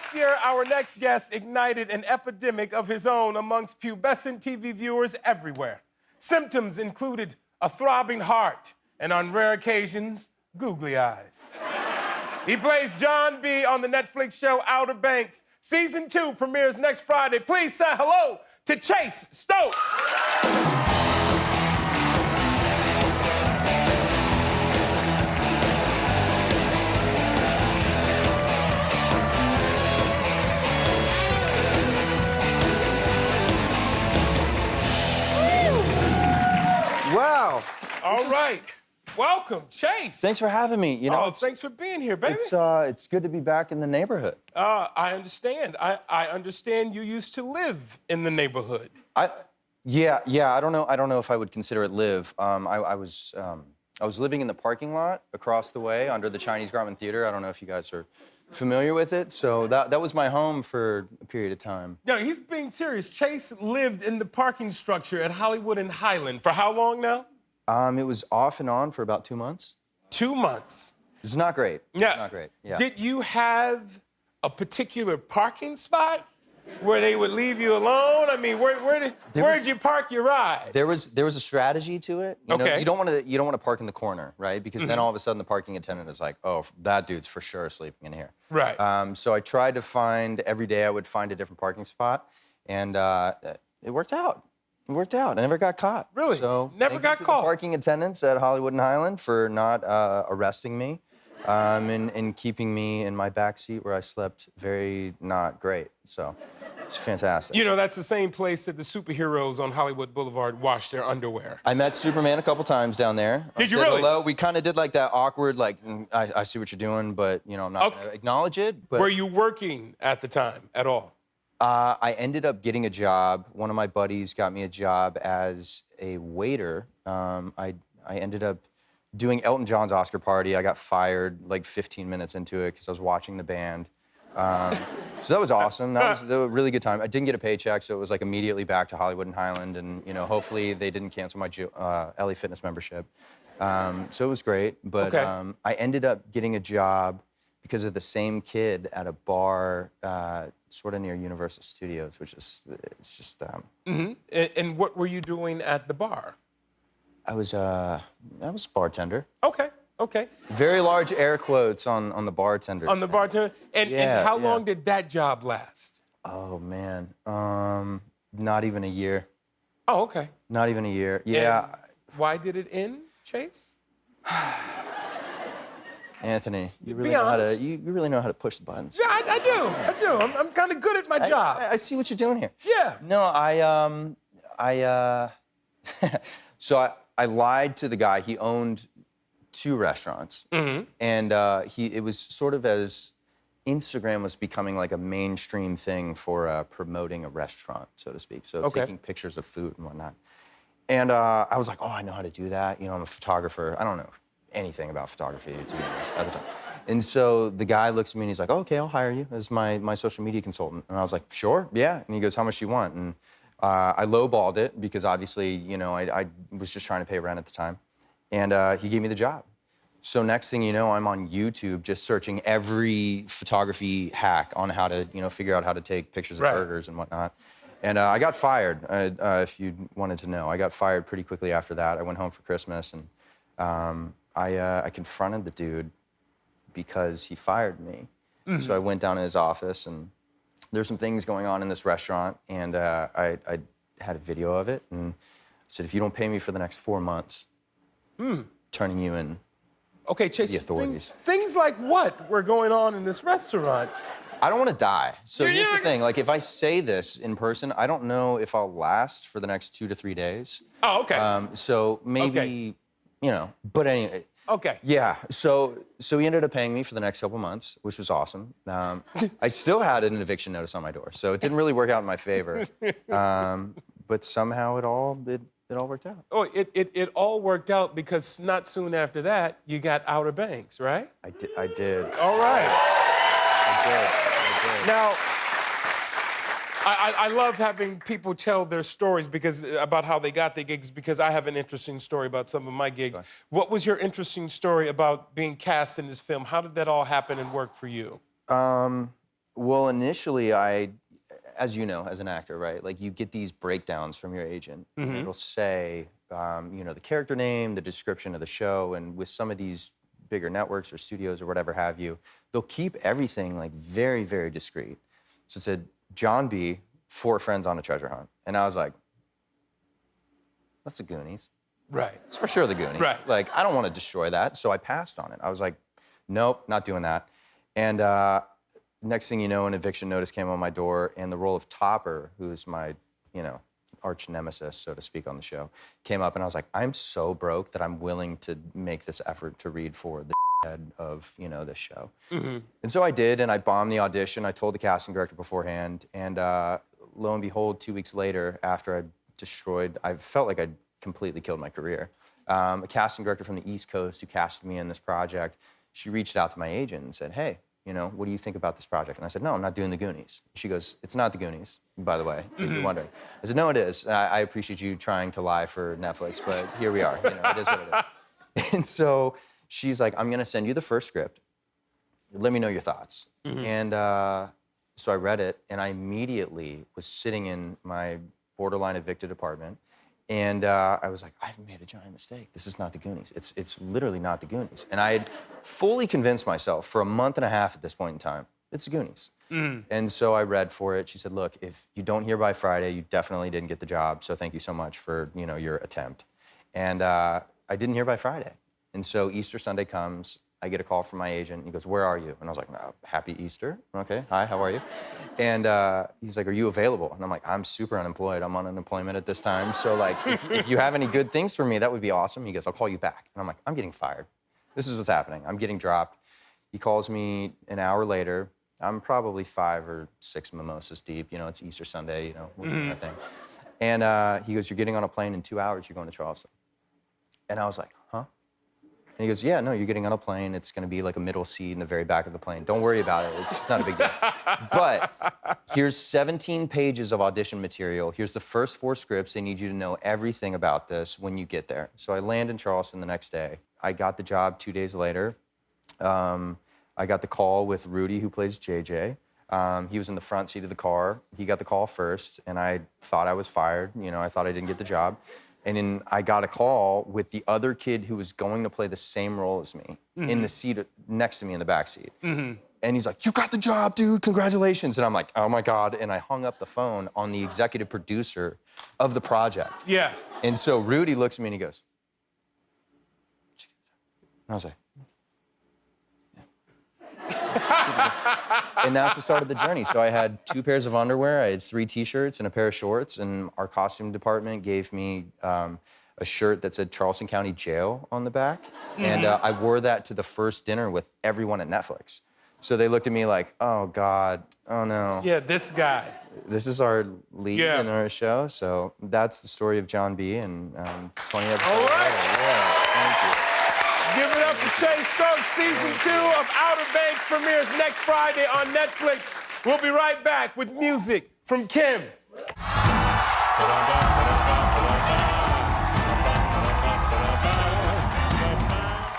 Last year, our next guest ignited an epidemic of his own amongst pubescent TV viewers everywhere. Symptoms included a throbbing heart and, on rare occasions, googly eyes. He plays John B. on the Netflix show Outer Banks. Season 2 premieres next Friday. Please say hello to Chase Stokes. Wow. All right. Welcome, Chase. Thanks for having me. You know, thanks for being here, baby. It's good to be back in the neighborhood. I understand. I understand you used to live in the neighborhood. Yeah. I don't know if I would consider it live. I was living in the parking lot across the way under the Chinese Garment Theater. I don't know if you guys are familiar with it. So that was my home for a period of time. No, he's being serious. Chase lived in the parking structure at Hollywood and Highland for how long now? It was off and on for about 2 months. 2 months. It's not great. Yeah. It's not great. Yeah. Did you have a particular parking spot where they would leave you alone? I mean, where did you park your ride? There was a strategy to it. You know, you don't want to park in the corner, right? Because then all of a sudden the parking attendant is like, oh, that dude's for sure sleeping in here. Right. So I tried to find every day. I would find a different parking spot, and it worked out. It worked out. I never got caught. Really? So never got caught. The parking attendants at Hollywood and Highland for not arresting me, and keeping me in my back seat where I slept very not great. So it's fantastic. You know, that's the same place that the superheroes on Hollywood Boulevard wash their underwear. I met Superman a couple times down there. Did you really? Hello. We kind of did like that awkward, like, I see what you're doing, but, you know, I'm not going to acknowledge it. But were you working at the time at all? I ended up getting a job. One of my buddies got me a job as a waiter. I ended up doing Elton John's Oscar party. I got fired like 15 minutes into it because I was watching the band. So that was awesome. That was a really good time. I didn't get a paycheck, so it was like immediately back to Hollywood and Highland, and you know, hopefully they didn't cancel my LA Fitness membership. So it was great, but I ended up getting a job because of the same kid at a bar sort of near Universal Studios, which is, it's just... And what were you doing at the bar? I was a bartender. Okay. Very large air quotes on the bartender. On the bartender? And how long did that job last? Oh, man. Not even a year. Oh, okay. Not even a year. Yeah. And why did it end, Chase? Anthony, you really know how to push the buttons. Yeah, I do. I'm kind of good at my job. I see what you're doing here. Yeah. No, so I lied to the guy. He owned 2 restaurants. And it was sort of as Instagram was becoming like a mainstream thing for promoting a restaurant, so to speak. So taking pictures of food and whatnot. And I was like, oh, I know how to do that. You know, I'm a photographer. I don't know anything about photography, to be honest, at the time. And so the guy looks at me and he's like, oh, okay, I'll hire you as my social media consultant. And I was like, sure, yeah. And he goes, how much do you want? And I lowballed it because obviously, you know, I was just trying to pay rent at the time. And he gave me the job. So next thing you know, I'm on YouTube just searching every photography hack on how to, you know, figure out how to take pictures of burgers and whatnot. And I got fired, if you wanted to know. I got fired pretty quickly after that. I went home for Christmas, and I confronted the dude because he fired me. So I went down to his office, and there's some things going on in this restaurant, and I had a video of it, and I said, if you don't pay me for the next 4 months, turning you in Chase, the authorities. Things like what were going on in this restaurant? I don't want to die. So here's the thing, like if I say this in person, I don't know if I'll last for the next 2 to 3 days. Oh, okay. So maybe, you know, but anyway. Okay. Yeah, so he ended up paying me for the next couple months, which was awesome. I still had an eviction notice on my door, so it didn't really work out in my favor. But somehow it all worked out. Oh, it all worked out because not soon after that, you got Outer Banks, right? I did. All right. I did. Now, I love having people tell their stories about how they got their gigs, because I have an interesting story about some of my gigs. Right. What was your interesting story about being cast in this film? How did that all happen and work for you? Well, initially, as you know, as an actor, right? Like you get these breakdowns from your agent. And it'll say, the character name, the description of the show, and with some of these bigger networks or studios or whatever have you, they'll keep everything like very, very discreet. So it said, John B., 4 friends on a treasure hunt. And I was like, that's the Goonies. Right. It's for sure the Goonies. Right. Like, I don't want to destroy that, so I passed on it. I was like, nope, not doing that. And next thing you know, an eviction notice came on my door, and the role of Topper, who's my, arch nemesis, so to speak, on the show, came up, and I was like, I'm so broke that I'm willing to make this effort to read for the head of, this show. And so I did, and I bombed the audition. I told the casting director beforehand, and lo and behold, 2 weeks later, after I felt like I'd completely killed my career. A casting director from the East Coast who casted me in this project, she reached out to my agent and said, hey, what do you think about this project? And I said, no, I'm not doing the Goonies. She goes, it's not the Goonies, by the way, if you're wondering. I said, no, it is. I appreciate you trying to lie for Netflix, but here we are. It is what it is. And so she's like, I'm going to send you the first script. Let me know your thoughts. And so I read it, and I immediately was sitting in my borderline evicted apartment. And I was like, I've made a giant mistake. This is not the Goonies. It's literally not the Goonies. And I had fully convinced myself for a month and a half at this point in time, it's the Goonies. And so I read for it. She said, look, if you don't hear by Friday, you definitely didn't get the job. So thank you so much for, your attempt. And I didn't hear by Friday. And so Easter Sunday comes. I get a call from my agent. He goes, where are you? And I was like, oh, happy Easter. Okay, hi, how are you? And he's like, are you available? And I'm like, I'm super unemployed. I'm on unemployment at this time. So like, if you have any good things for me, that would be awesome. He goes, I'll call you back. And I'm like, I'm getting fired. This is what's happening. I'm getting dropped. He calls me an hour later. I'm probably 5 or 6 mimosas deep. It's Easter Sunday, kind of thing. And he goes, you're getting on a plane in 2 hours. You're going to Charleston. And I was like, huh? And he goes, yeah, no, you're getting on a plane. It's going to be like a middle seat in the very back of the plane. Don't worry about it. It's not a big deal. But here's 17 pages of audition material. Here's the first 4 scripts. They need you to know everything about this when you get there. So I land in Charleston the next day. I got the job 2 days later. I got the call with Rudy, who plays JJ. He was in the front seat of the car. He got the call first, and I thought I was fired. I thought I didn't get the job. And then I got a call with the other kid who was going to play the same role as me in the seat next to me in the back seat. And he's like, you got the job, dude, congratulations. And I'm like, oh my God. And I hung up the phone on the executive producer of the project. Yeah. And so Rudy looks at me and he goes, and I was like, and that's what started the journey. So I had 2 pairs of underwear, I had 3 T-shirts and a pair of shorts, and our costume department gave me a shirt that said Charleston County Jail on the back. And I wore that to the first dinner with everyone at Netflix. So they looked at me like, oh God, oh no. Yeah, this guy. This is our lead in our show. So that's the story of John B. and 20 episodes. All right. Yeah, thank you. Give it up for Chase Stokes. Season 2 of Outer Banks premieres next Friday on Netflix. We'll be right back with music from Kim.